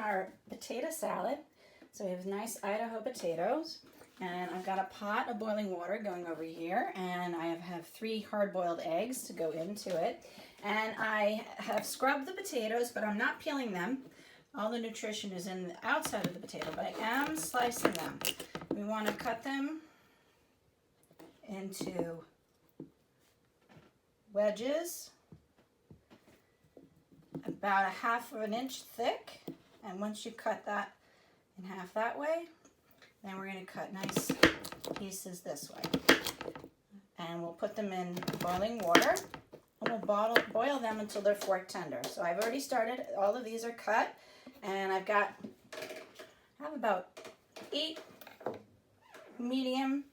our potato salad. So we have nice Idaho potatoes, and I've got a pot of boiling water going over here, and I have 3 hard-boiled eggs to go into it. And I have scrubbed the potatoes, but I'm not peeling them. All the nutrition is in the outside of the potato, but I am slicing them. We want to cut them into wedges about a 1/2 inch thick, and once you cut that in half that way, then we're going to cut nice pieces this way, and we'll put them in boiling water, and we'll boil them until they're fork tender. So I've already started. All of these are cut, and I have about 8 medium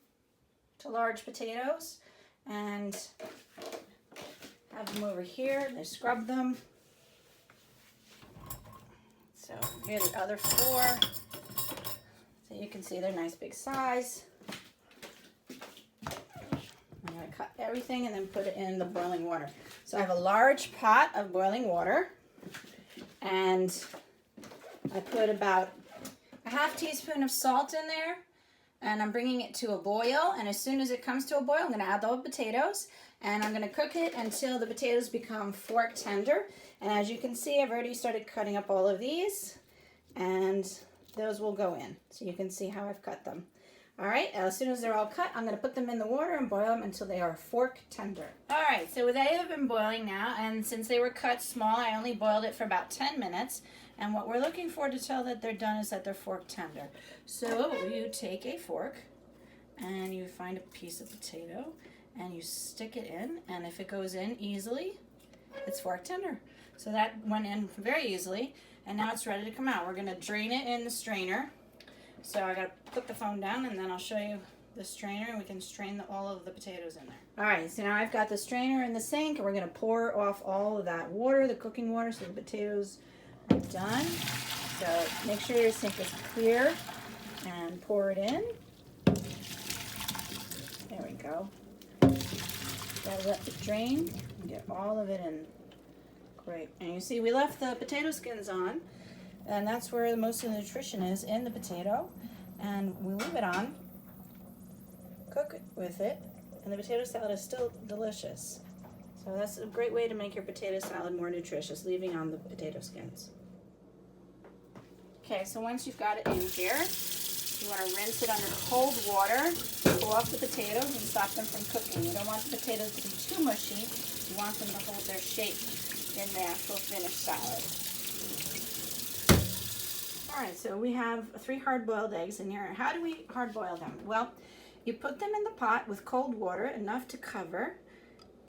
to large potatoes, and have them over here. I scrub them. So here are the other 4. So you can see they're nice big size. I'm going to cut everything and then put it in the boiling water. So I have a large pot of boiling water, and I put about a 1/2 teaspoon of salt in there, and I'm bringing it to a boil. And as soon as it comes to a boil, I'm going to add the potatoes, and I'm going to cook it until the potatoes become fork tender. And as you can see, I've already started cutting up all of these, and those will go in. So you can see how I've cut them. All right, as soon as they're all cut, I'm going to put them in the water and boil them until they are fork tender. All right, so they have been boiling now, and since they were cut small, I only boiled it for about 10 minutes. And what we're looking for to tell that they're done is that they're fork tender. So you take a fork, and you find a piece of potato, and you stick it in, and if it goes in easily, it's fork tender. So that went in very easily, and now it's ready to come out. We're going to drain it in the strainer. So I got to put the phone down, and then I'll show you the strainer, and we can strain all of the potatoes in there. All right, so now I've got the strainer in the sink, and we're going to pour off all of that water, the cooking water, so the potatoes are done. So make sure your sink is clear and pour it in. There we go. Gotta let it drain and get all of it in. Great. And you see we left the potato skins on, and that's where most of the nutrition is, in the potato. And we leave it on, cook it with it, and the potato salad is still delicious. So that's a great way to make your potato salad more nutritious, leaving on the potato skins. Okay, so once you've got it in here, you want to rinse it under cold water, pull off the potatoes, and stop them from cooking. You don't want the potatoes to be too mushy. You want them to hold their shape in the actual finished salad. All right, so we have 3 hard-boiled eggs in here. How do we hard-boil them? Well, you put them in the pot with cold water, enough to cover,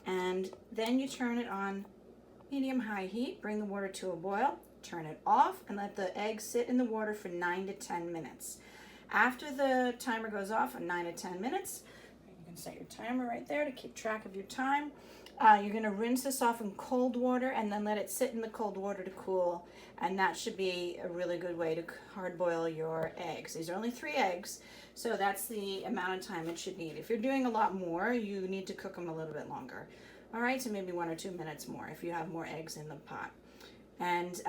and then you turn it on medium-high heat, bring the water to a boil, turn it off, and let the eggs sit in the water for 9 to 10 minutes. After the timer goes off in 9 to 10 minutes, you can set your timer right there to keep track of your time. You're going to rinse this off in cold water and then let it sit in the cold water to cool, and that should be a really good way to hard boil your eggs. These are only 3 eggs, so that's the amount of time it should need. If you're doing a lot more, you need to cook them a little bit longer. All right, so maybe 1 or 2 minutes more if you have more eggs in the pot. And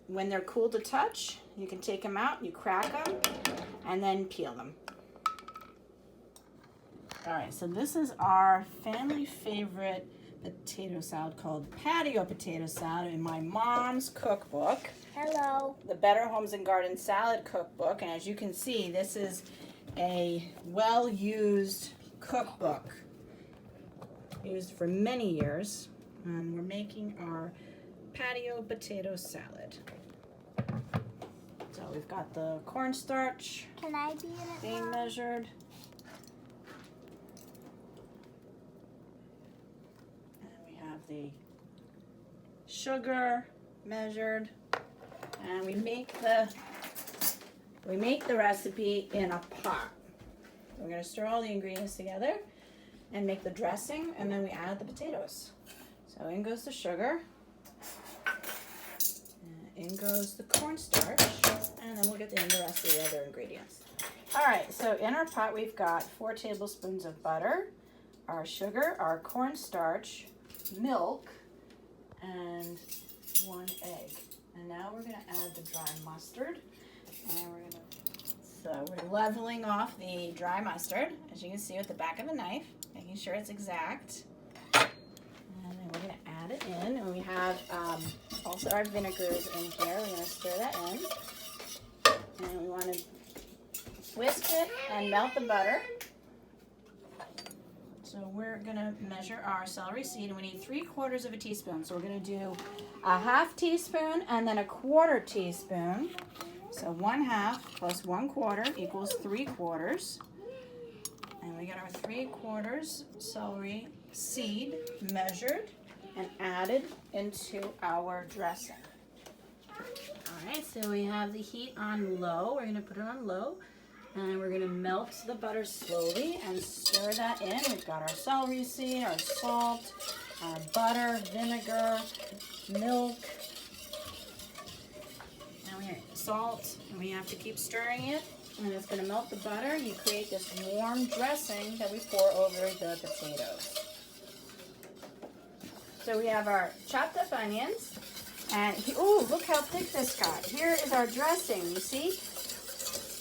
when they're cool to touch, you can take them out, you crack them, and then peel them. All right, so this is our family favorite potato salad called Patio potato salad in my mom's cookbook. Hello. The Better Homes and Gardens Salad Cookbook. And as you can see, this is a well-used cookbook, used for many years. And we're making our Patio potato salad. So we've got the cornstarch Can I be in it, being Mom? measured. And we have the sugar measured. And we make the recipe in a pot. We're going to stir all the ingredients together and make the dressing, and then we add the potatoes. So in goes the sugar. In goes the cornstarch, and then we'll get in the rest of the other ingredients. All right, so in our pot we've got 4 tablespoons of butter, our sugar, our cornstarch, milk, and 1 egg. And now we're going to add the dry mustard. And we're leveling off the dry mustard, as you can see with the back of a knife, making sure it's exact. And then we're going to add it in. And we have also our vinegars in here. We're going to stir that in. And we want to whisk it and melt the butter. So we're going to measure our celery seed, and we need 3/4 of a teaspoon. So we're going to do a 1/2 teaspoon and then a 1/4 teaspoon. So 1/2 plus 1/4 equals 3/4. And we got our 3/4 celery seed measured and added into our dressing. All right, so we have the heat on low. We're going to put it on low. And we're going to melt the butter slowly and stir that in. We've got our celery seed, our salt, our butter, vinegar, milk, and we have salt. And we have to keep stirring it. And it's going to melt the butter. You create this warm dressing that we pour over the potatoes. So we have our chopped up onions. And, ooh, look how thick this got. Here is our dressing, you see?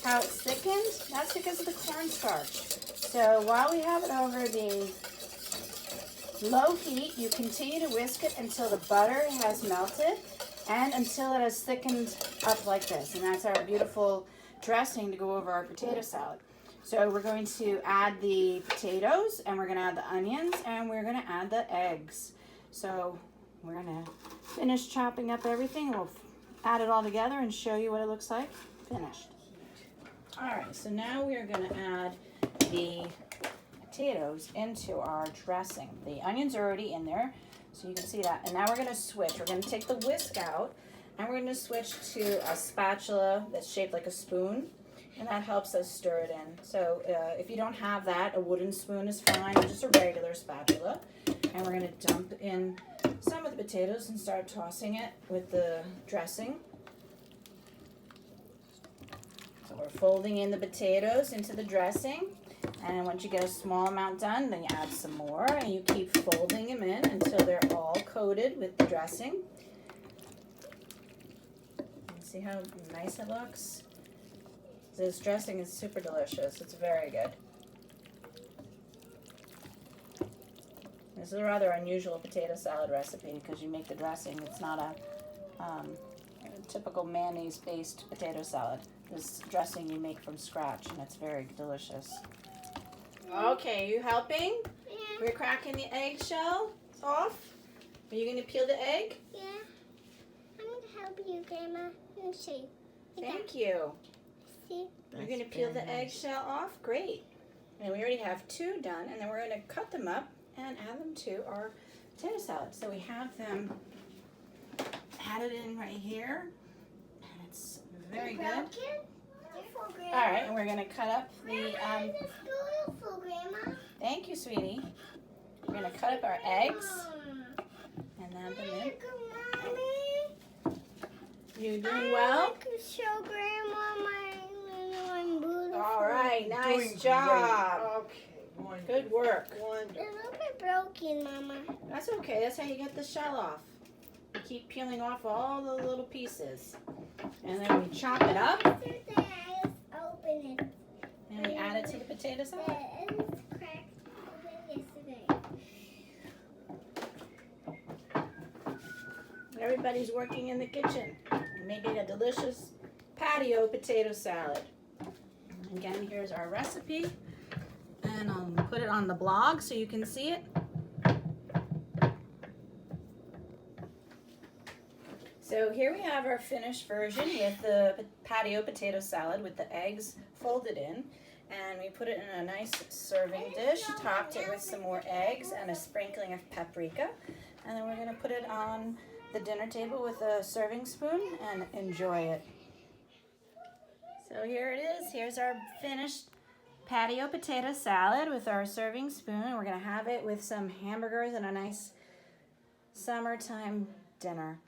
How it's thickened? That's because of the cornstarch. So while we have it over the low heat, you continue to whisk it until the butter has melted and until it has thickened up like this. And that's our beautiful dressing to go over our potato salad. So we're going to add the potatoes, and we're going to add the onions, and we're going to add the eggs. So we're going to finish chopping up everything. We'll add it all together and show you what it looks like finished. All right, so now we are going to add the potatoes into our dressing. The onions are already in there, so you can see that. And now we're going to switch. We're going to take the whisk out, and we're going to switch to a spatula that's shaped like a spoon, and that helps us stir it in. So if you don't have that, a wooden spoon is fine, or just a regular spatula. And we're going to dump in some of the potatoes and start tossing it with the dressing. So we're folding in the potatoes into the dressing, and once you get a small amount done, then you add some more, and you keep folding them in until they're all coated with the dressing. See how nice it looks? This dressing is super delicious. It's very good. This is a rather unusual potato salad recipe because you make the dressing. It's not a typical mayonnaise-based potato salad. This dressing you make from scratch, and it's very delicious. Okay, you helping? Yeah. We're cracking the eggshell off. Are you going to peel the egg? Yeah. I'm going to help you, Grandma. Let me see. Thank you. See? You're going to peel the eggshell off? Great. And we already have 2 done, and then we're going to cut them up and add them to our potato salad. So we have them added in right here, and it's very good. All right, and we're going to cut up the, thank you, sweetie. We're going to cut up our eggs and add them in. You doing well? Show Grandma my beautiful. All right, nice job. Okay, Good work. It's a little bit broken, Mama. That's okay. That's how you get the shell off. You keep peeling off all the little pieces. And then we chop it up. Yesterday I just opened it. And we add it to the potato salad. It was cracked open yesterday. Everybody's working in the kitchen, making a delicious patio potato salad. Again, here's our recipe. And I'll put it on the blog so you can see it. So here we have our finished version with the patio potato salad with the eggs folded in. And we put it in a nice serving dish, topped it with some more eggs and a sprinkling of paprika. And then we're going to put it on the dinner table with a serving spoon and enjoy it. So here it is. Here's our finished patio potato salad with our serving spoon. We're going to have it with some hamburgers and a nice summertime dinner.